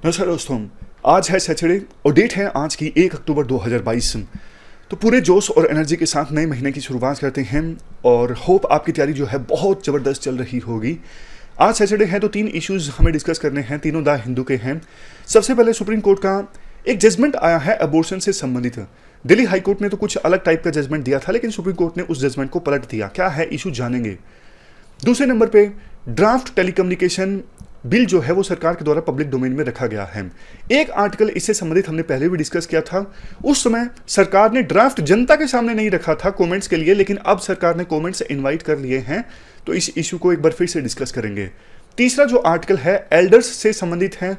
नमस्कार दोस्तों। आज है सैटरडे और डेट है आज की 1 अक्टूबर 2022। तो पूरे जोश और एनर्जी के साथ नए महीने की शुरुआत करते हैं और होप आपकी तैयारी जो है बहुत ज़बरदस्त चल रही होगी। आज सैटरडे है तो 3 इश्यूज हमें डिस्कस करने हैं, तीनों द हिंदू के हैं। सबसे पहले सुप्रीम कोर्ट का एक जजमेंट आया है अबॉर्शन से संबंधित। दिल्ली हाई कोर्ट ने तो कुछ अलग टाइप का जजमेंट दिया था, लेकिन सुप्रीम कोर्ट ने उस जजमेंट को पलट दिया। क्या है इशू जानेंगे। दूसरे नंबर पे ड्राफ्ट टेलीकम्युनिकेशन बिल जो है वो सरकार के द्वारा पब्लिक डोमेन में रखा गया है। एक आर्टिकल इससे संबंधित हमने पहले भी डिस्कस किया था। उस समय सरकार ने ड्राफ्ट जनता के सामने नहीं रखा था कमेंट्स के लिए, लेकिन अब सरकार ने कमेंट्स इनवाइट कर लिए हैं, तो इस इशू को एक बार फिर से डिस्कस करेंगे। तीसरा जो आर्टिकल है एल्डर्स से संबंधित है।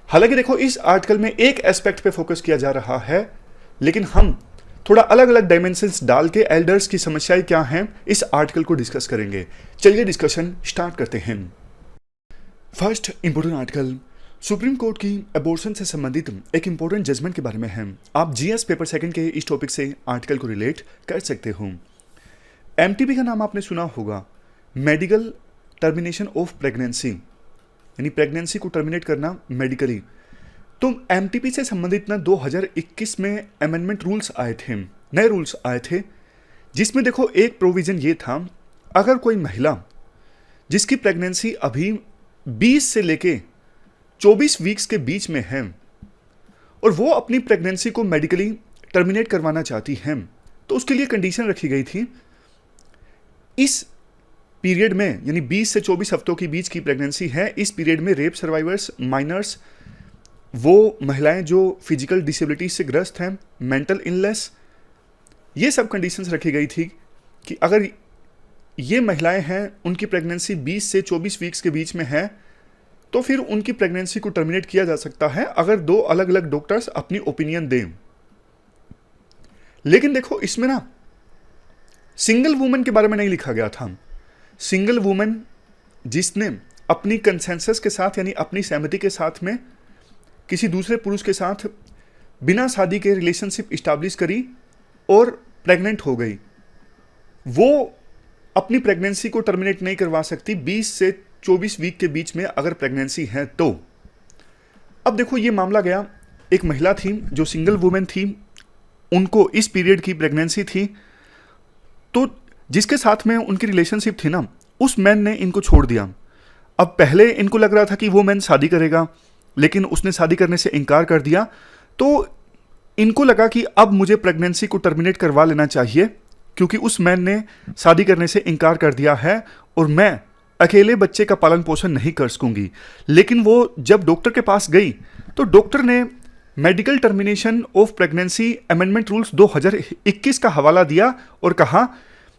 हालांकि देखो इस आर्टिकल में एक एस्पेक्ट पे फोकस किया जा रहा है, लेकिन हम थोड़ा अलग अलग डायमेंशंस डाल के एल्डर्स की समस्याएं क्या हैं इस आर्टिकल को डिस्कस करेंगे। चलिए डिस्कशन स्टार्ट करते हैं। First important article supreme court की अबॉर्शन से संबंधित एक इंपॉर्टेंट जजमेंट के बारे में है। आप जीएस पेपर सेकंड के इस टॉपिक से आर्टिकल को रिलेट कर सकते हो। एमटीपी का नाम आपने सुना होगा, मेडिकल टर्मिनेशन ऑफ प्रेगनेंसी, यानी प्रेगनेंसी को टर्मिनेट करना मेडिकली। तो एमटीपी से संबंधित ना 2021 में अमेंडमेंट रूल्स आए थे, नए रूल्स आए थे, जिसमें देखो एक प्रोविजन ये था, अगर कोई महिला जिसकी प्रेगनेंसी अभी 20 से लेके 24 वीक्स के बीच में है और वो अपनी प्रेगनेंसी को मेडिकली टर्मिनेट करवाना चाहती है, तो उसके लिए कंडीशन रखी गई थी। इस पीरियड में, यानी 20 से 24 हफ्तों के बीच की प्रेगनेंसी है, इस पीरियड में रेप सर्वाइवर्स, माइनर्स, वो महिलाएं जो फिजिकल डिसेबिलिटी से ग्रस्त हैं, मेंटल इलनेस, ये सब कंडीशंस रखी गई थी कि अगर ये महिलाएं हैं, उनकी प्रेगनेंसी 20 से 24 वीक्स के बीच में है, तो फिर उनकी प्रेगनेंसी को टर्मिनेट किया जा सकता है अगर 2 अलग अलग डॉक्टर्स अपनी ओपिनियन दें। लेकिन देखो इसमें ना सिंगल वुमेन के बारे में नहीं लिखा गया था। सिंगल वुमेन जिसने अपनी कंसेंसस के साथ, यानी अपनी सहमति के साथ में किसी दूसरे पुरुष के साथ बिना शादी के रिलेशनशिप इस्टेब्लिश करी और प्रेग्नेंट हो गई, वो अपनी प्रेगनेंसी को टर्मिनेट नहीं करवा सकती 20 से 24 वीक के बीच में अगर प्रेगनेंसी है तो। अब देखो ये मामला गया, एक महिला थी जो सिंगल वुमेन थी, उनको इस पीरियड की प्रेगनेंसी थी, तो जिसके साथ में उनकी रिलेशनशिप थी ना, उस मैन ने इनको छोड़ दिया। अब पहले इनको लग रहा था कि वो मैन शादी करेगा, लेकिन उसने शादी करने से इनकार कर दिया, तो इनको लगा कि अब मुझे प्रेगनेंसी को टर्मिनेट करवा लेना चाहिए, क्योंकि उस मैन ने शादी करने से इनकार कर दिया है और मैं अकेले बच्चे का पालन पोषण नहीं कर सकूंगी। लेकिन वो जब डॉक्टर के पास गई तो डॉक्टर ने medical termination of pregnancy amendment rules 2021 का हवाला दिया और कहा,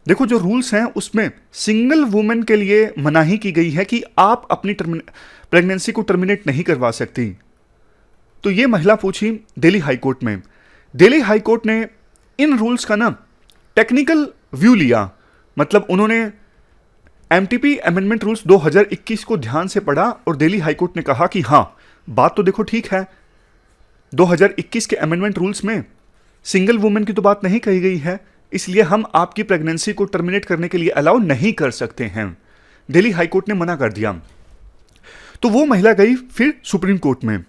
देखो जो रूल्स हैं उसमें सिंगल वुमेन के लिए मनाही की गई है कि आप अपनी प्रेगनेंसी को टर्मिनेट नहीं करवा सकती। तो ये महिला पूछी दिल्ली हाई कोर्ट में। दिल्ली हाई कोर्ट ने इन रूल्स का ना टेक्निकल व्यू लिया, मतलब उन्होंने एमटीपी अमेंडमेंट रूल्स 2021 को ध्यान से पढ़ा और दिल्ली हाईकोर्ट ने कहा कि हाँ, बात तो देखो ठीक है, 2021 के अमेंडमेंट रूल्स में सिंगल वुमेन की तो बात नहीं कही गई है, इसलिए हम आपकी प्रेगनेंसी को टर्मिनेट करने के लिए अलाउ नहीं कर सकते हैं। दिल्ली हाईकोर्ट ने मना कर दिया। तो वो महिला गई फिर सुप्रीम कोर्ट में।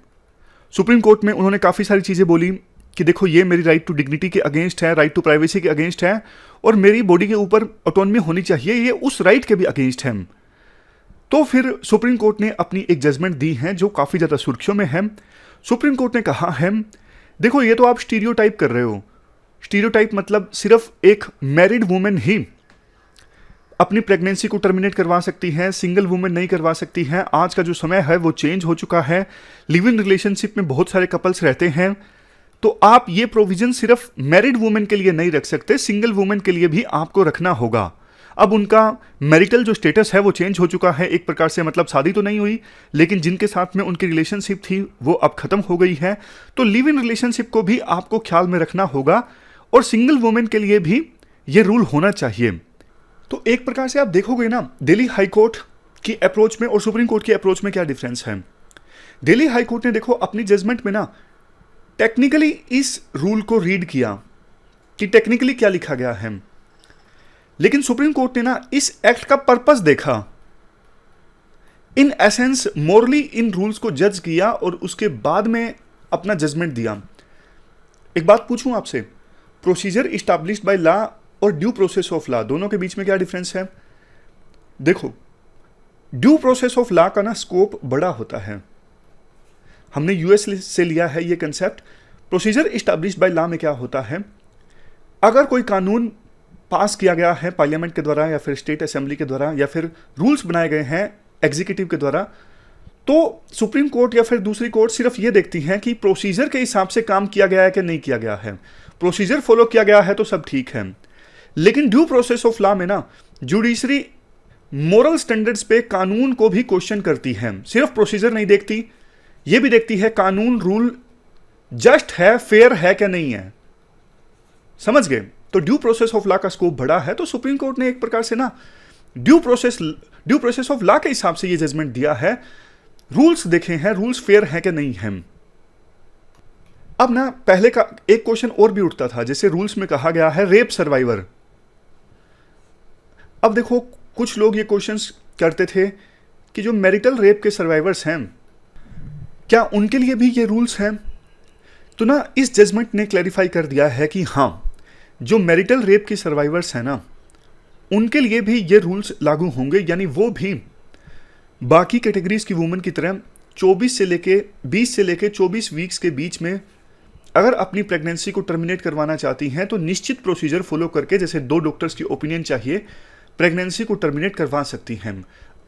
सुप्रीम कोर्ट में उन्होंने काफ़ी सारी चीज़ें बोली कि देखो ये मेरी राइट टू डिग्निटी के अगेंस्ट है, राइट टू प्राइवेसी के अगेंस्ट है, और मेरी बॉडी के ऊपर ऑटोनॉमी होनी चाहिए, ये उस राइट के भी अगेंस्ट है। तो फिर सुप्रीम कोर्ट ने अपनी एक जजमेंट दी है जो काफ़ी ज़्यादा सुर्खियों में है। सुप्रीम कोर्ट ने कहा है, देखो ये तो आप स्टीरियोटाइप कर रहे हो। स्टीरियोटाइप मतलब सिर्फ एक मैरिड वुमेन ही अपनी प्रेगनेंसी को टर्मिनेट करवा सकती है, सिंगल वुमेन नहीं करवा सकती है। आज का जो समय है वो चेंज हो चुका है, लिव इन रिलेशनशिप में बहुत सारे कपल्स रहते हैं, तो आप ये प्रोविजन सिर्फ मैरिड वुमेन के लिए नहीं रख सकते, सिंगल वुमेन के लिए भी आपको रखना होगा। अब उनका मैरिटल जो स्टेटस है वो चेंज हो चुका है एक प्रकार से, मतलब शादी तो नहीं हुई, लेकिन जिनके साथ में उनकी रिलेशनशिप थी वो अब खत्म हो गई है, तो लिव इन रिलेशनशिप को भी आपको ख्याल में रखना होगा और सिंगल वुमेन के लिए भी ये रूल होना चाहिए। तो एक प्रकार से आप देखोगे ना दिल्ली हाई कोर्ट की अप्रोच में और सुप्रीम कोर्ट की अप्रोच में क्या डिफरेंस है। दिल्ली हाई कोर्ट ने देखो अपनी जजमेंट में ना टेक्निकली इस रूल को रीड किया कि टेक्निकली क्या लिखा गया है, लेकिन सुप्रीम कोर्ट ने ना इस एक्ट का पर्पस देखा। In essence morally in rules को जज किया और उसके बाद में अपना जजमेंट दिया। एक बात पूछूं आपसे, प्रोसीजर इस्टैब्लिश्ड बाय लॉ और ड्यू प्रोसेस ऑफ लॉ, दोनों के बीच में क्या डिफरेंस है? देखो, ड्यू प्रोसेस ऑफ लॉ का ना स्कोप बड़ा होता है। हमने यूएस से लिया है ये concept. Procedure established by law में क्या होता है, अगर कोई कानून पास किया गया है पार्लियामेंट के द्वारा या फिर स्टेट असेंबली के द्वारा या फिर रूल्स बनाए गए हैं एग्जीक्यूटिव के द्वारा, तो सुप्रीम कोर्ट या फिर दूसरी कोर्ट सिर्फ ये देखती हैं कि प्रोसीजर के हिसाब से काम किया गया है कि नहीं किया गया है। प्रोसीजर फॉलो किया गया है तो सब ठीक है। लेकिन ड्यू प्रोसेस ऑफ लॉ में ना जुडिशरी मोरल स्टैंडर्ड्स पे कानून को भी क्वेश्चन करती है, सिर्फ प्रोसीजर नहीं देखती, ये भी देखती है कानून रूल जस्ट है, फेयर है क्या नहीं है। समझ गए? तो ड्यू प्रोसेस ऑफ लॉ का स्कोप बड़ा है, तो सुप्रीम कोर्ट ने एक प्रकार से ना ड्यू प्रोसेस ऑफ लॉ के हिसाब से ये जजमेंट दिया है, रूल्स देखे हैं, रूल्स फेयर है कि नहीं है। अब ना पहले का एक क्वेश्चन और भी उठता था, जैसे रूल्स में कहा गया है रेप सर्वाइवर। अब देखो, कुछ लोग ये क्वेश्चंस करते थे कि जो मैरिटल रेप के सर्वाइवर्स हैं, क्या उनके लिए भी ये रूल्स हैं? तो ना इस जजमेंट ने क्लैरिफाई कर दिया है कि हाँ, जो मैरिटल रेप के सर्वाइवर्स हैं ना, उनके लिए भी ये रूल्स लागू होंगे, यानी वो भी बाकी कैटेगरीज की वुमेन की तरह 20 से लेके 24 वीक्स के बीच में अगर अपनी प्रेगनेंसी को टर्मिनेट करवाना चाहती हैं तो निश्चित प्रोसीजर फॉलो करके, जैसे 2 डॉक्टर्स की ओपिनियन चाहिए, प्रेगनेंसी को टर्मिनेट करवा सकती हैं।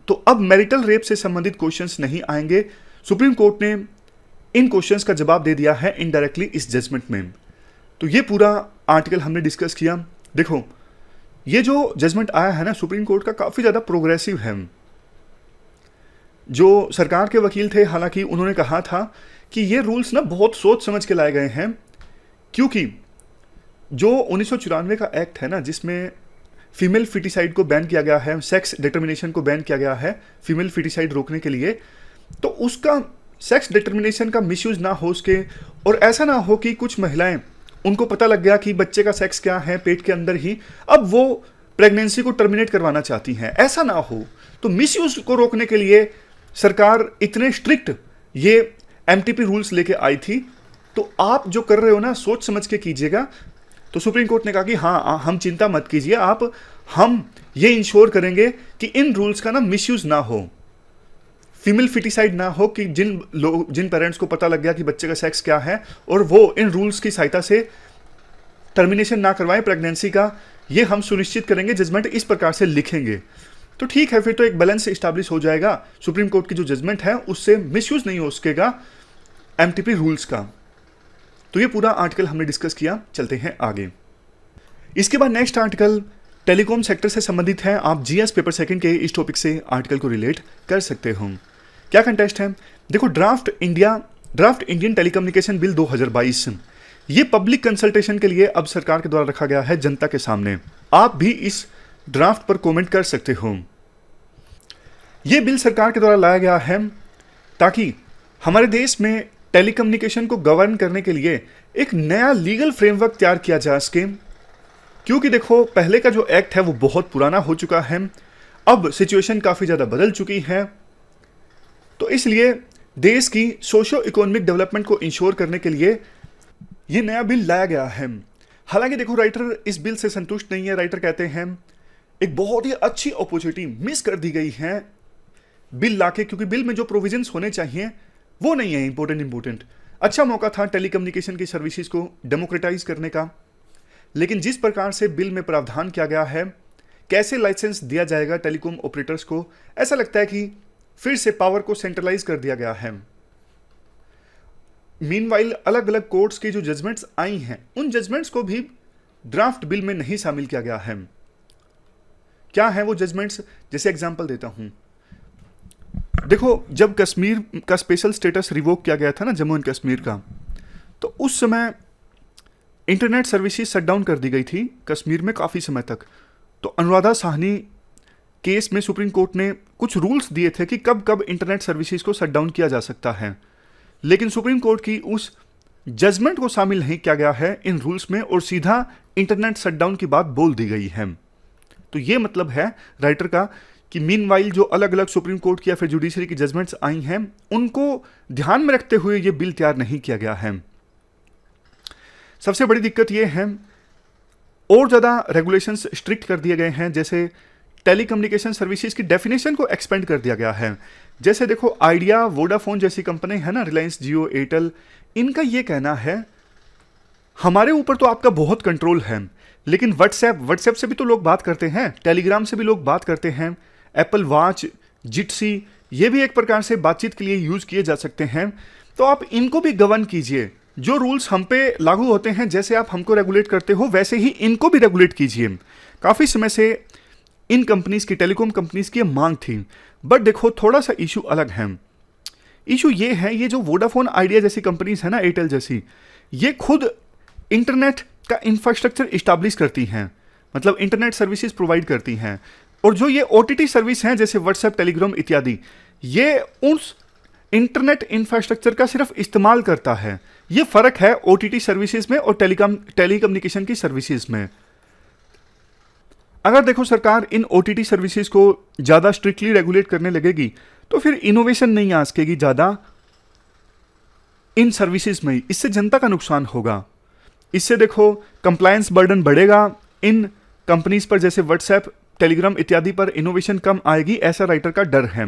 तो अब मैरिटल रेप से संबंधित क्वेश्चंस नहीं आएंगे। सुप्रीम कोर्ट ने इन क्वेश्चंस का जवाब दे दिया है इनडायरेक्टली इस जजमेंट में। तो ये पूरा आर्टिकल हमने डिस्कस किया। देखो, ये जो जजमेंट आया है ना सुप्रीम कोर्ट का, काफ़ी ज़्यादा प्रोग्रेसिव है। जो सरकार के वकील थे, हालांकि उन्होंने कहा था कि ये रूल्स ना बहुत सोच समझ के लाए गए हैं, क्योंकि जो 1994 का एक्ट है ना, जिसमें फीमेल फिटिसाइड को बैन किया गया है, सेक्स डिटर्मिनेशन को बैन किया गया है फीमेल फिटिसाइड रोकने के लिए, तो उसका सेक्स डिटर्मिनेशन का मिसयूज ना हो उसके, और ऐसा ना हो कि कुछ महिलाएं, उनको पता लग गया कि बच्चे का सेक्स क्या है पेट के अंदर ही, अब वो प्रेगनेंसी को टर्मिनेट करवाना चाहती हैं, ऐसा ना हो। तो मिसयूज को रोकने के लिए सरकार इतने स्ट्रिक्ट ये एमटीपी रूल्स लेके आई थी। तो आप जो कर रहे हो ना, सोच समझ के कीजिएगा। तो सुप्रीम कोर्ट ने कहा कि हाँ, हम चिंता मत कीजिए आप, हम ये इंश्योर करेंगे कि इन रूल्स का ना मिसयूज ना हो, फीमेल फिटिसाइड ना हो, कि जिन पेरेंट्स को पता लग गया कि बच्चे का सेक्स क्या है और वो इन रूल्स की सहायता से टर्मिनेशन ना करवाएं प्रेगनेंसी का, ये हम सुनिश्चित करेंगे। जजमेंट इस प्रकार से लिखेंगे तो ठीक है, फिर तो एक बैलेंस इस्टेब्लिश हो जाएगा। सुप्रीम कोर्ट की जो जजमेंट है उससे मिसयूज नहीं हो सकेगा एमटीपी रूल्स का। तो ये पूरा आर्टिकल हमने डिस्कस किया। चलते हैं आगे। इसके बाद नेक्स्ट आर्टिकल टेलीकॉम सेक्टर से संबंधित है। आप जीएस पेपर सेकंड के इस टॉपिक से आर्टिकल को रिलेट कर सकते हो। क्या कंटेस्ट है? देखो, ड्राफ्ट इंडियन टेलीकम्युनिकेशन बिल 2022 ये पब्लिक कंसल्टेशन के लिए अब सरकार के द्वारा रखा गया है जनता के सामने। आप भी इस ड्राफ्ट पर कमेंट कर सकते हो। यह बिल सरकार के द्वारा लाया गया है ताकि हमारे देश में टेलीकम्युनिकेशन को गवर्न करने के लिए एक नया लीगल फ्रेमवर्क तैयार किया जा सके। क्योंकि देखो, पहले का जो एक्ट है वो बहुत पुराना हो चुका है, अब सिचुएशन काफ़ी ज़्यादा बदल चुकी है। तो इसलिए देश की सोशो इकोनॉमिक डेवलपमेंट को इंश्योर करने के लिए ये नया बिल लाया गया है। हालांकि देखो, राइटर इस बिल से संतुष्ट नहीं है। राइटर कहते हैं एक बहुत ही अच्छी अपॉर्चुनिटी मिस कर दी गई है बिल लाके, क्योंकि बिल में जो प्रोविजंस होने चाहिए वो नहीं है इंपॉर्टेंट। अच्छा मौका था टेलीकम्युनिकेशन की सर्विसेज को डेमोक्रेटाइज करने का, लेकिन जिस प्रकार से बिल में प्रावधान किया गया है, कैसे लाइसेंस दिया जाएगा टेलीकॉम ऑपरेटर्स को, ऐसा लगता है कि फिर से पावर को सेंट्रलाइज कर दिया गया है। मीनवाइल अलग अलग कोर्ट्स की जो जजमेंट्स आई हैं, उन जजमेंट्स को भी ड्राफ्ट बिल में नहीं शामिल किया गया है। क्या है वो जजमेंट्स? जैसे एग्जांपल देता हूं। देखो, जब कश्मीर का स्पेशल स्टेटस रिवोक किया गया था ना, जम्मू एंड कश्मीर का, तो उस समय इंटरनेट सर्विसेज शट डाउन कर दी गई थी कश्मीर में काफ़ी समय तक। तो अनुराधा साहनी केस में सुप्रीम कोर्ट ने कुछ रूल्स दिए थे कि कब कब इंटरनेट सर्विसेज को शट डाउन किया जा सकता है, लेकिन सुप्रीम कोर्ट की उस जजमेंट को शामिल नहीं किया गया है इन रूल्स में और सीधा इंटरनेट शट डाउन की बात बोल दी गई है। तो ये मतलब है राइटर का कि मीनवाइल जो अलग अलग सुप्रीम कोर्ट की या फिर जुडिशरी की जजमेंट्स आई हैं उनको ध्यान में रखते हुए ये बिल तैयार नहीं किया गया है। सबसे बड़ी दिक्कत ये है और ज़्यादा रेगुलेशंस स्ट्रिक्ट कर दिए गए हैं, जैसे टेलीकम्युनिकेशन सर्विसेज की डेफिनेशन को एक्सपेंड कर दिया गया है। जैसे देखो आइडिया, वोडाफोन जैसी कंपनी है ना, रिलायंस जियो, एयरटेल, इनका ये कहना है हमारे ऊपर तो आपका बहुत कंट्रोल है, लेकिन व्हाट्सएप से भी तो लोग बात करते हैं, टेलीग्राम से भी लोग बात करते हैं, एप्पल वॉच, जिटसी, ये भी एक प्रकार से बातचीत के लिए यूज किए जा सकते हैं। तो आप इनको भी गवर्न कीजिए, जो रूल्स हम पे लागू होते हैं, जैसे आप हमको रेगुलेट करते हो वैसे ही इनको भी रेगुलेट कीजिए। काफ़ी समय से इन कंपनीज की, टेलीकॉम कंपनीज की मांग थी, बट देखो थोड़ा सा इशू अलग है। इशू ये है, ये जो वोडाफोन, आइडिया जैसी कंपनीज है ना, एयरटेल जैसी, ये खुद इंटरनेट का इंफ्रास्ट्रक्चर इस्टेब्लिश करती हैं, मतलब इंटरनेट सर्विसेज प्रोवाइड करती हैं। और जो ये ओटीटी सर्विस हैं जैसे व्हाट्सएप, टेलीग्राम इत्यादि, ये उस इंटरनेट इंफ्रास्ट्रक्चर का सिर्फ इस्तेमाल करता है। ये फर्क है ओटीटी सर्विसेज में और टेलीकम्युनिकेशन की सर्विसेज में। अगर देखो सरकार इन ओटीटी सर्विसेज को ज़्यादा स्ट्रिक्टली रेगुलेट करने लगेगी तो फिर इनोवेशन नहीं आ सकेगी ज़्यादा इन सर्विसेज में, इससे जनता का नुकसान होगा। इससे देखो कंप्लायंस बर्डन बढ़ेगा इन कंपनीज पर, जैसे व्हाट्सएप, टेलीग्राम इत्यादि पर इनोवेशन कम आएगी, ऐसा राइटर का डर है।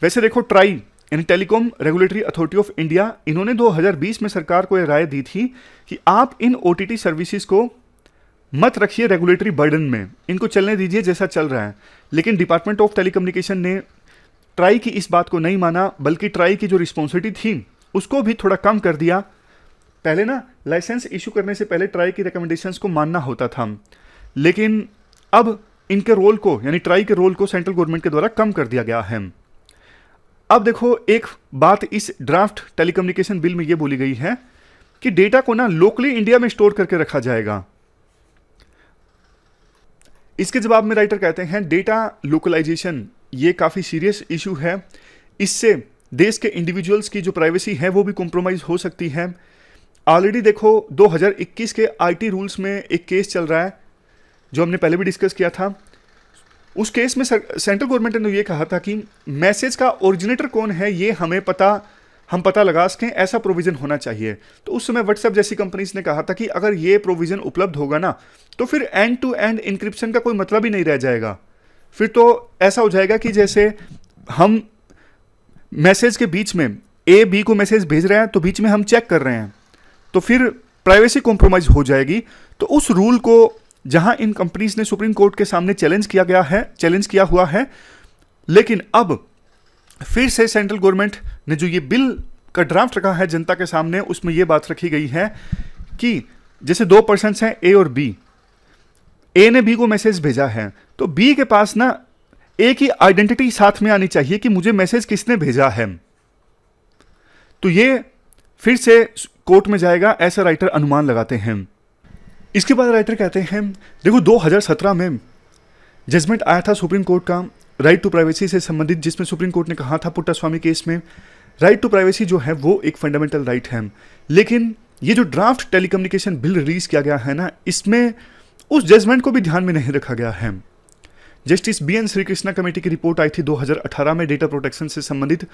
वैसे देखो ट्राई यानी telecom regulatory authority of India, इन्होंने 2020 में सरकार को यह राय दी थी कि आप इन ओटीटी सर्विसेज को मत रखिए रेगुलेटरी बर्डन में, इनको चलने दीजिए जैसा चल रहा है। लेकिन डिपार्टमेंट ऑफ टेलीकम्युनिकेशन ने ट्राई की इस बात को नहीं माना, बल्कि ट्राई की जो रिस्पॉन्सिबिलिटी थी उसको भी थोड़ा कम कर दिया। पहले ना लाइसेंस इशू करने से पहले ट्राई की रिकमेंडेशंस को मानना होता था, लेकिन अब इनके रोल को, यानी ट्राई के रोल को सेंट्रल गवर्नमेंट के द्वारा कम कर दिया गया है। अब देखो एक बात इस ड्राफ्ट टेलीकम्युनिकेशन बिल में ये बोली गई है कि डेटा को ना लोकली इंडिया में स्टोर करके रखा जाएगा। इसके जवाब में राइटर कहते हैं डेटा लोकलाइजेशन ये काफ़ी सीरियस इशू है, इससे देश के इंडिविजुअल्स की जो प्राइवेसी है वो भी कॉम्प्रोमाइज़ हो सकती है। ऑलरेडी देखो 2021 के आईटी रूल्स में एक केस चल रहा है जो हमने पहले भी डिस्कस किया था। उस केस में सेंट्रल गवर्नमेंट ने ये कहा था कि मैसेज का ओरिजिनेटर कौन है ये हम पता लगा सकें, ऐसा प्रोविज़न होना चाहिए। तो उस समय व्हाट्सएप जैसी कंपनीज ने कहा था कि अगर ये प्रोविज़न उपलब्ध होगा ना तो फिर एंड टू एंड इंक्रिप्शन का कोई मतलब ही नहीं रह जाएगा। फिर तो ऐसा हो जाएगा कि जैसे हम मैसेज के बीच में ए बी को मैसेज भेज रहे हैं तो बीच में हम चेक कर रहे हैं, तो फिर प्राइवेसी कॉम्प्रोमाइज हो जाएगी। तो उस रूल को जहां इन कंपनीज ने सुप्रीम कोर्ट के सामने चैलेंज किया हुआ है, लेकिन अब फिर से सेंट्रल गवर्नमेंट ने जो ये बिल का ड्राफ्ट रखा है जनता के सामने, उसमें ये बात रखी गई है कि जैसे 2 पर्सन्स हैं ए और बी, ए ने बी को मैसेज भेजा है तो बी के पास ना ए की आइडेंटिटी साथ में आनी चाहिए कि मुझे मैसेज किसने भेजा है। तो ये फिर से कोर्ट में जाएगा, ऐसा राइटर अनुमान लगाते हैं। इसके बाद राइटर कहते हैं देखो 2017 में जजमेंट आया था सुप्रीम कोर्ट का राइट टू प्राइवेसी से संबंधित, जिसमें सुप्रीम कोर्ट ने कहा था पुट्टास्वामी केस में राइट टू प्राइवेसी जो है वो एक फंडामेंटल राइट है। लेकिन ये जो ड्राफ्ट टेलीकम्युनिकेशन बिल रिलीज किया गया है ना, इसमें उस जजमेंट को भी ध्यान में नहीं रखा गया है। जस्टिस BN श्रीकृष्णा कमेटी की रिपोर्ट आई थी 2018 में डेटा प्रोटेक्शन से संबंधित,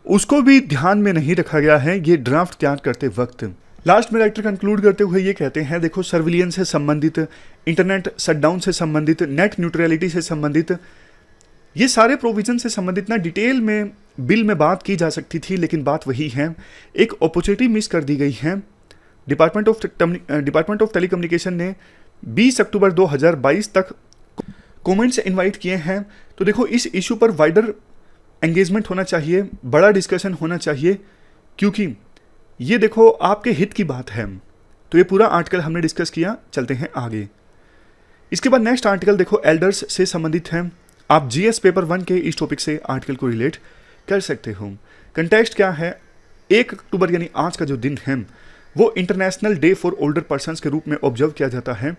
उसको भी ध्यान में नहीं रखा गया है ये ड्राफ्ट तैयार करते वक्त। लास्ट में राइटर कंक्लूड करते हुए ये कहते हैं देखो सर्विलियंस से संबंधित, इंटरनेट शटडाउन से संबंधित, नेट न्यूट्रलिटी से संबंधित, ये सारे प्रोविजन से संबंधित ना डिटेल में बिल में बात की जा सकती थी, लेकिन बात वही है, एक अपॉर्चुनिटी मिस कर दी गई है। डिपार्टमेंट ऑफ टेलीकम्युनिकेशन ने 20 अक्टूबर 2022 तक कमेंट्स इनवाइट किए हैं। तो देखो इस इशू पर वाइडर एंगेजमेंट होना चाहिए, बड़ा डिस्कशन होना चाहिए, क्योंकि ये देखो आपके हित की बात है। तो ये पूरा आर्टिकल हमने डिस्कस किया, चलते हैं आगे। इसके बाद नेक्स्ट आर्टिकल देखो एल्डर्स से संबंधित है। आप GS पेपर 1 के इस टॉपिक से आर्टिकल को रिलेट कर सकते हो। कंटेक्स्ट क्या है, 1 अक्टूबर यानी आज का जो दिन है वो international day for older persons के रूप में ऑब्जर्व किया जाता है।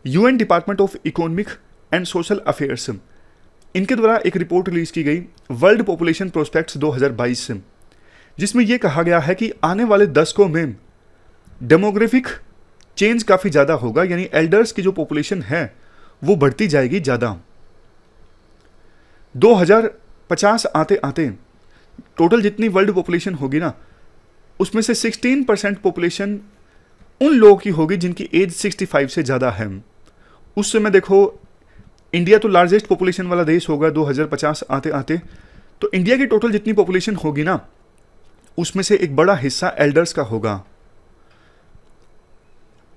UN department of economic and social affairs इनके द्वारा एक रिपोर्ट रिलीज की गई वर्ल्ड पॉपुलेशन प्रोस्पेक्ट्स 2022 से, जिसमें यह कहा गया है कि आने वाले दशकों में डेमोग्राफिक चेंज काफ़ी ज़्यादा होगा, यानी एल्डर्स की जो पॉपुलेशन है वो बढ़ती जाएगी ज़्यादा। 2050 आते आते टोटल जितनी वर्ल्ड पॉपुलेशन होगी ना, उसमें से 16% पॉपुलेशन उन लोगों की होगी जिनकी एज 65 से ज़्यादा है। उस समय देखो, इंडिया तो लार्जेस्ट पॉपुलेशन वाला देश होगा 2050 आते आते, तो इंडिया की टोटल जितनी पॉपुलेशन होगी ना, उसमें से एक बड़ा हिस्सा एल्डर्स का होगा।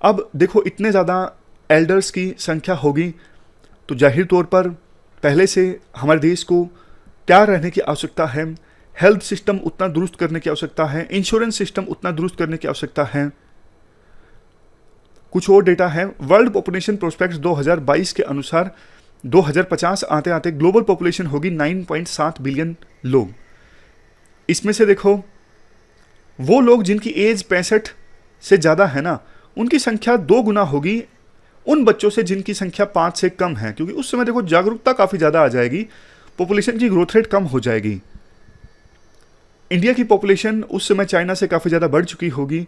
अब देखो, इतने ज़्यादा एल्डर्स की संख्या होगी तो जाहिर तौर पर पहले से हमारे देश को तैयार रहने की आवश्यकता है, हेल्थ सिस्टम उतना दुरुस्त करने की आवश्यकता है, इंश्योरेंस सिस्टम उतना दुरुस्त करने की आवश्यकता है। कुछ और डेटा है, वर्ल्ड पॉपुलेशन प्रोस्पेक्ट्स 2022 के अनुसार 2050 आते आते ग्लोबल पॉपुलेशन होगी 9.7 बिलियन लोग। इसमें से देखो, वो लोग जिनकी एज 65 से ज़्यादा है ना, उनकी संख्या 2 गुना होगी उन बच्चों से जिनकी संख्या 5 से कम है, क्योंकि उस समय देखो जागरूकता काफ़ी ज़्यादा आ जाएगी, पॉपुलेशन की ग्रोथ रेट कम हो जाएगी। इंडिया की पॉपुलेशन उस समय चाइना से काफ़ी ज़्यादा बढ़ चुकी होगी।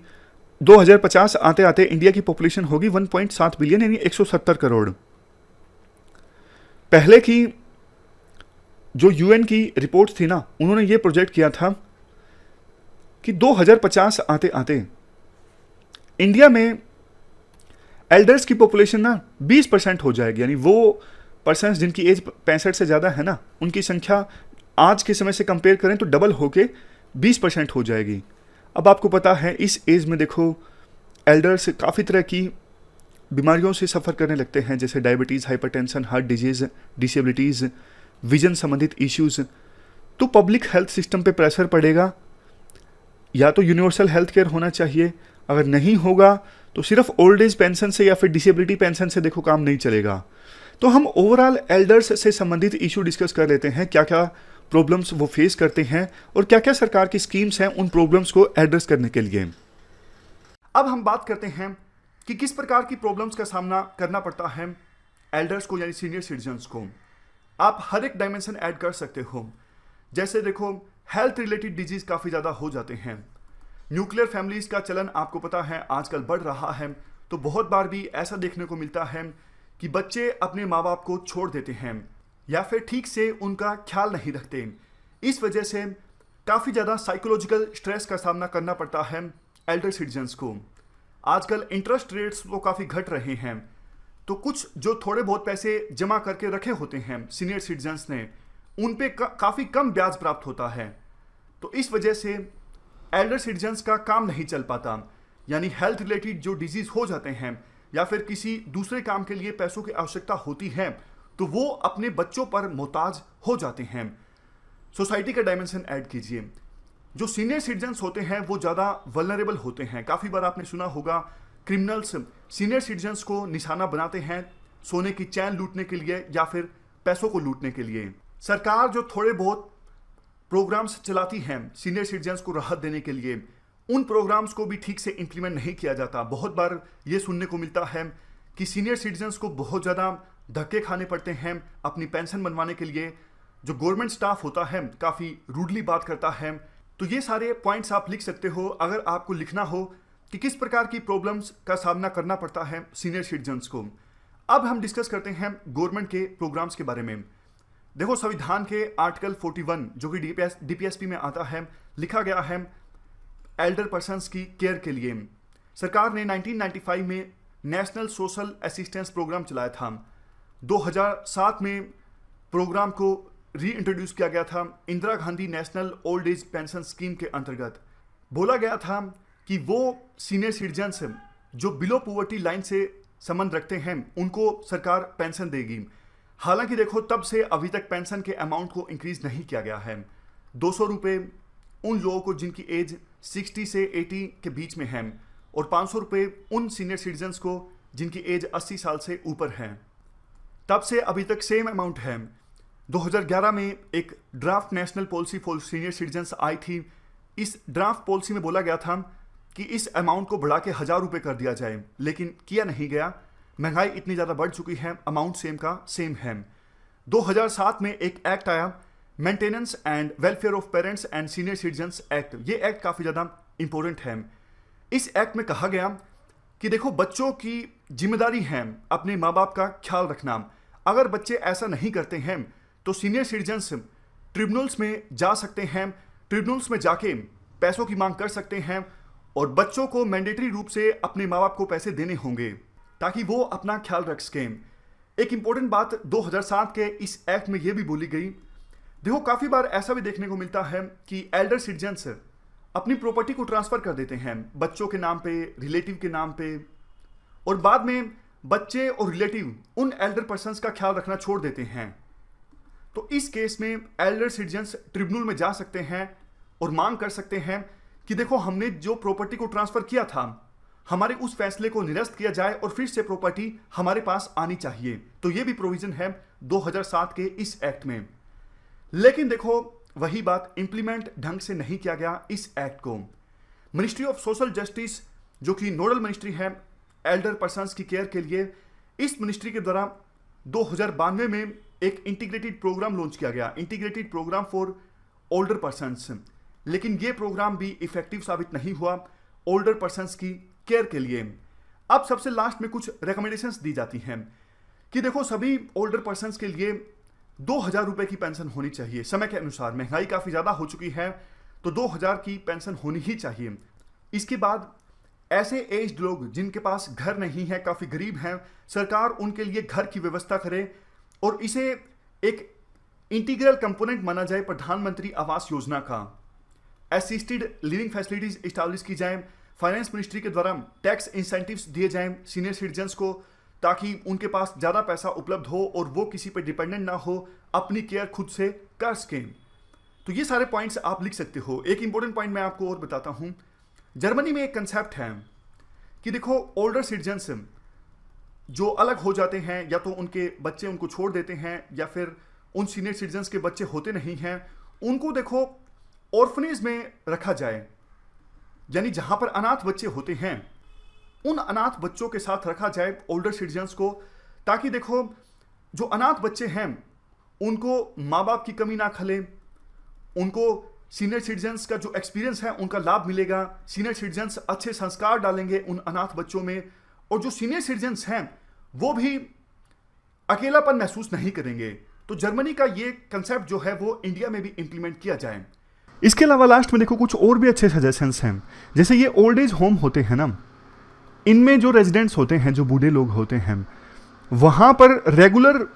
2050 आते आते इंडिया की पॉपुलेशन होगी 1.7 बिलियन, यानी 170 करोड़। पहले की जो यूएन की रिपोर्ट थी ना, उन्होंने ये प्रोजेक्ट किया था कि 2050 आते आते इंडिया में एल्डर्स की पॉपुलेशन ना 20% हो जाएगी, यानी वो पर्सन्स जिनकी एज 65 से ज़्यादा है ना, उनकी संख्या आज के समय से कंपेयर करें तो डबल होके 20% हो जाएगी। अब आपको पता है इस एज में देखो एल्डर्स काफ़ी तरह की बीमारियों से सफ़र करने लगते हैं, जैसे diabetes, hypertension, heart disease, disabilities, vision संबंधित इश्यूज़। तो पब्लिक हेल्थ सिस्टम पे प्रेशर पड़ेगा, या तो यूनिवर्सल हेल्थ केयर होना चाहिए, अगर नहीं होगा तो सिर्फ ओल्ड एज पेंशन से या फिर डिसेबिलिटी पेंशन से देखो काम नहीं चलेगा। तो हम ओवरऑल एल्डर्स से संबंधित इशू डिस्कस कर लेते हैं, क्या क्या प्रॉब्लम्स वो फेस करते हैं और क्या क्या सरकार की स्कीम्स हैं उन प्रॉब्लम्स को एड्रेस करने के लिए। अब हम बात करते हैं कि किस प्रकार की प्रॉब्लम्स का सामना करना पड़ता है एल्डर्स को, यानी सीनियर सिटीजन्स को। आप हर एक डायमेंशन ऐड कर सकते हो, जैसे देखो हेल्थ रिलेटेड डिजीज काफ़ी ज़्यादा हो जाते हैं, न्यूक्लियर फैमिलीज का चलन आपको पता है आजकल बढ़ रहा है, तो बहुत बार भी ऐसा देखने को मिलता है कि बच्चे अपने माँ बाप को छोड़ देते हैं या फिर ठीक से उनका ख्याल नहीं रखते। इस वजह से काफ़ी ज़्यादा साइकोलॉजिकल स्ट्रेस का सामना करना पड़ता है एल्डर सिटीजन्स को। आजकल इंटरेस्ट रेट्स वो काफ़ी घट रहे हैं, तो कुछ जो थोड़े बहुत पैसे जमा करके रखे होते हैं सीनियर सिटीजन्स ने, उन पे काफ़ी कम ब्याज प्राप्त होता है। तो इस वजह से एल्डर सिटीजन्स का काम नहीं चल पाता, यानी हेल्थ रिलेटेड जो डिजीज़ हो जाते हैं या फिर किसी दूसरे काम के लिए पैसों की आवश्यकता होती है, तो वो अपने बच्चों पर मोहताज हो जाते हैं। सोसाइटी का डायमेंशन ऐड कीजिए। जो सीनियर सिटीजन्स होते हैं वो ज़्यादा वल्नरेबल होते हैं। काफ़ी बार आपने सुना होगा क्रिमिनल्स सीनियर सिटीजन्स को निशाना बनाते हैं सोने की चैन लूटने के लिए या फिर पैसों को लूटने के लिए। सरकार जो थोड़े बहुत प्रोग्राम्स चलाती हैं सीनियर सिटीजन्स को राहत देने के लिए, उन प्रोग्राम्स को भी ठीक से इम्प्लीमेंट नहीं किया जाता। बहुत बार ये सुनने को मिलता है कि सीनियर सिटीजन्स को बहुत ज़्यादा धक्के खाने पड़ते हैं अपनी पेंशन बनवाने के लिए। जो गवर्नमेंट स्टाफ होता है काफ़ी रूडली बात करता है। तो ये सारे पॉइंट्स आप लिख सकते हो अगर आपको लिखना हो कि किस प्रकार की प्रॉब्लम्स का सामना करना पड़ता है सीनियर सिटीजन्स को। अब हम डिस्कस करते हैं गवर्नमेंट के प्रोग्राम्स के बारे में। देखो, संविधान के आर्टिकल 41 जो कि डीपीएसपी में आता है, लिखा गया है एल्डर पर्सन्स की केयर के लिए। सरकार ने 1995 में नेशनल सोशल असिस्टेंस प्रोग्राम चलाया था। 2007 में प्रोग्राम को री इंट्रोड्यूस किया गया था Indira Gandhi national old age pension scheme के अंतर्गत। बोला गया था कि वो सीनियर सिटीजन्स जो बिलो पॉवर्टी लाइन से संबंध रखते हैं उनको सरकार पेंशन देगी। हालांकि देखो, तब से अभी तक पेंशन के अमाउंट को इंक्रीज नहीं किया गया है। 200 रुपये उन लोगों को जिनकी एज 60 से 80 के बीच में है और 500 रुपये उन सीनियर सिटीजन्स को जिनकी एज 80 साल से ऊपर है। तब से अभी तक सेम अमाउंट है। 2011 में एक draft national policy for senior citizens आई थी। इस ड्राफ्ट पॉलिसी में बोला गया था कि इस अमाउंट को बढ़ा के 1000 रुपये कर दिया जाए, लेकिन किया नहीं गया। महंगाई इतनी ज़्यादा बढ़ चुकी है, अमाउंट सेम का सेम है। 2007 में एक एक्ट आया, maintenance and welfare of parents and senior citizens act. ये एक्ट काफ़ी ज़्यादा इंपॉर्टेंट है। इस एक्ट में कहा गया कि देखो, बच्चों की जिम्मेदारी है अपने माँ बाप का ख्याल रखना। अगर बच्चे ऐसा नहीं करते हैं तो सीनियर सिटीजन्स ट्रिब्यूनल्स में जा सकते हैं, ट्रिब्यूनल्स में जाके पैसों की मांग कर सकते हैं और बच्चों को मैंडेटरी रूप से अपने माँ बाप को पैसे देने होंगे ताकि वो अपना ख्याल रख सकें। एक इंपॉर्टेंट बात 2007 के इस एक्ट में यह भी बोली गई, देखो काफ़ी बार ऐसा भी देखने को मिलता है कि एल्डर सिटीजन्स अपनी प्रॉपर्टी को ट्रांसफ़र कर देते हैं बच्चों के नाम पे, रिलेटिव के नाम पे, और बाद में बच्चे और रिलेटिव उन एल्डर पर्सन्स का ख्याल रखना छोड़ देते हैं। तो इस केस में एल्डर सिटीजन्स ट्रिब्यूनल में जा सकते हैं और मांग कर सकते हैं कि देखो हमने जो प्रॉपर्टी को ट्रांसफ़र किया था, हमारे उस फैसले को निरस्त किया जाए और फिर से प्रॉपर्टी हमारे पास आनी चाहिए। तो ये भी प्रोविजन है 2007 के इस एक्ट में। लेकिन देखो वही बात, इंप्लीमेंट ढंग से नहीं किया गया इस एक्ट को। मिनिस्ट्री ऑफ सोशल जस्टिस जो कि नोडल मिनिस्ट्री है एल्डर पर्सन्स की केयर के लिए, इस मिनिस्ट्री के द्वारा 2092 में एक इंटीग्रेटेड प्रोग्राम लॉन्च किया गया, integrated programme for older persons. लेकिन ये प्रोग्राम भी इफेक्टिव साबित नहीं हुआ ओल्डर पर्सन्स की केयर के लिए। अब सबसे लास्ट में कुछ रिकमेंडेशंस दी जाती हैं कि देखो सभी ओल्डर पर्सन्स के लिए 2000 रुपए की पेंशन होनी चाहिए। समय के अनुसार महंगाई काफ़ी ज़्यादा हो चुकी है तो 2000 की पेंशन होनी ही चाहिए। इसके बाद ऐसे एज्ड लोग जिनके पास घर नहीं है, काफ़ी गरीब हैं, सरकार उनके लिए घर की व्यवस्था करे और इसे एक इंटीग्रल कंपोनेंट माना जाए प्रधानमंत्री आवास योजना का। असिस्टेड लिविंग फैसिलिटीज इस्टेब्लिश की जाए, फाइनेंस मिनिस्ट्री के द्वारा टैक्स इंसेंटिव्स दिए जाएं सीनियर सिटीजन्स को ताकि उनके पास ज़्यादा पैसा उपलब्ध हो और वो किसी पर डिपेंडेंट ना हो, अपनी केयर खुद से कर सकें। तो ये सारे पॉइंट्स आप लिख सकते हो। एक इंपॉर्टेंट पॉइंट मैं आपको और बताता हूँ, जर्मनी में एक कंसेप्ट है कि देखो ओल्डर सिटीजन्स जो अलग हो जाते हैं या तो उनके बच्चे उनको छोड़ देते हैं या फिर उन सीनियर सिटीजन्स के बच्चे होते नहीं हैं, उनको देखो ऑर्फनेज में रखा जाए, यानी जहां पर अनाथ बच्चे होते हैं उन अनाथ बच्चों के साथ रखा जाए ओल्डर सिटीजन्स को, ताकि देखो जो अनाथ बच्चे हैं उनको माँ बाप की कमी ना खले, उनको सीनियर सिटीजन्स का जो एक्सपीरियंस है उनका लाभ मिलेगा, सीनियर सिटीजन्स अच्छे संस्कार डालेंगे उन अनाथ बच्चों में, और जो सीनियर सिटीजन्स हैं वो भी अकेलापन महसूस नहीं करेंगे। तो जर्मनी का ये कंसेप्ट जो है वो इंडिया में भी इंप्लीमेंट किया जाए। इसके अलावा लास्ट में देखो कुछ और भी अच्छे सजेशंस हैं, जैसे ये ओल्ड एज होम होते हैं ना, इनमें जो रेजिडेंट्स होते हैं, जो बूढ़े लोग होते हैं, वहाँ पर रेगुलर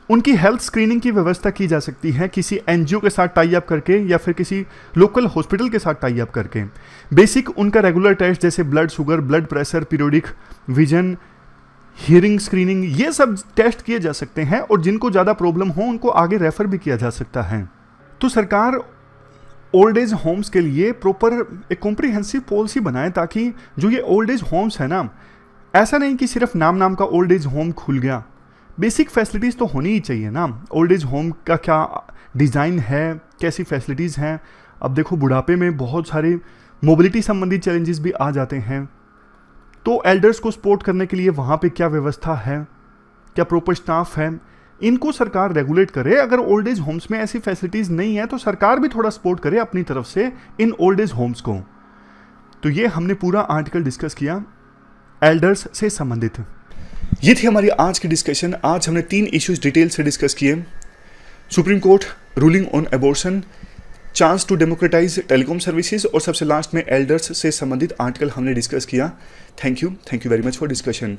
उनकी हेल्थ स्क्रीनिंग की व्यवस्था की जा सकती है किसी एनजीओ के साथ टाई अप करके या फिर किसी लोकल हॉस्पिटल के साथ टाई अप करके। बेसिक उनका रेगुलर टेस्ट जैसे blood sugar, blood pressure, periodic vision, hearing screening, ये सब टेस्ट किए जा सकते हैं और जिनको ज़्यादा प्रॉब्लम हो उनको आगे रेफ़र भी किया जा सकता है। तो सरकार ओल्ड एज होम्स के लिए प्रॉपर एक कॉम्प्रिहेंसिव पॉलिसी बनाए ताकि जो ये ओल्ड एज होम्स है ना, ऐसा नहीं कि सिर्फ नाम का ओल्ड एज होम खुल गया, बेसिक फैसिलिटीज़ तो होनी ही चाहिए ना। ओल्ड एज होम का क्या डिज़ाइन है, कैसी फैसिलिटीज़ हैं। अब देखो बुढ़ापे में बहुत सारे मोबिलिटी संबंधी चैलेंजेस भी आ जाते हैं, तो एल्डर्स को सपोर्ट करने के लिए वहाँ पे क्या व्यवस्था है, क्या प्रॉपर स्टाफ है, इनको सरकार रेगुलेट करे। अगर ओल्ड एज होम्स में ऐसी फैसिलिटीज़ नहीं है तो सरकार भी थोड़ा सपोर्ट करे अपनी तरफ से इन ओल्ड एज होम्स को। तो ये हमने पूरा आर्टिकल डिस्कस किया एल्डर्स से संबंधित। ये थी हमारी आज की डिस्कशन। आज हमने 3 इश्यूज डिटेल से डिस्कस किए। Supreme court ruling on abortion, chance to democratise telecom services और सबसे लास्ट में एल्डर्स से संबंधित आर्टिकल हमने डिस्कस किया। Thank you very much for discussion.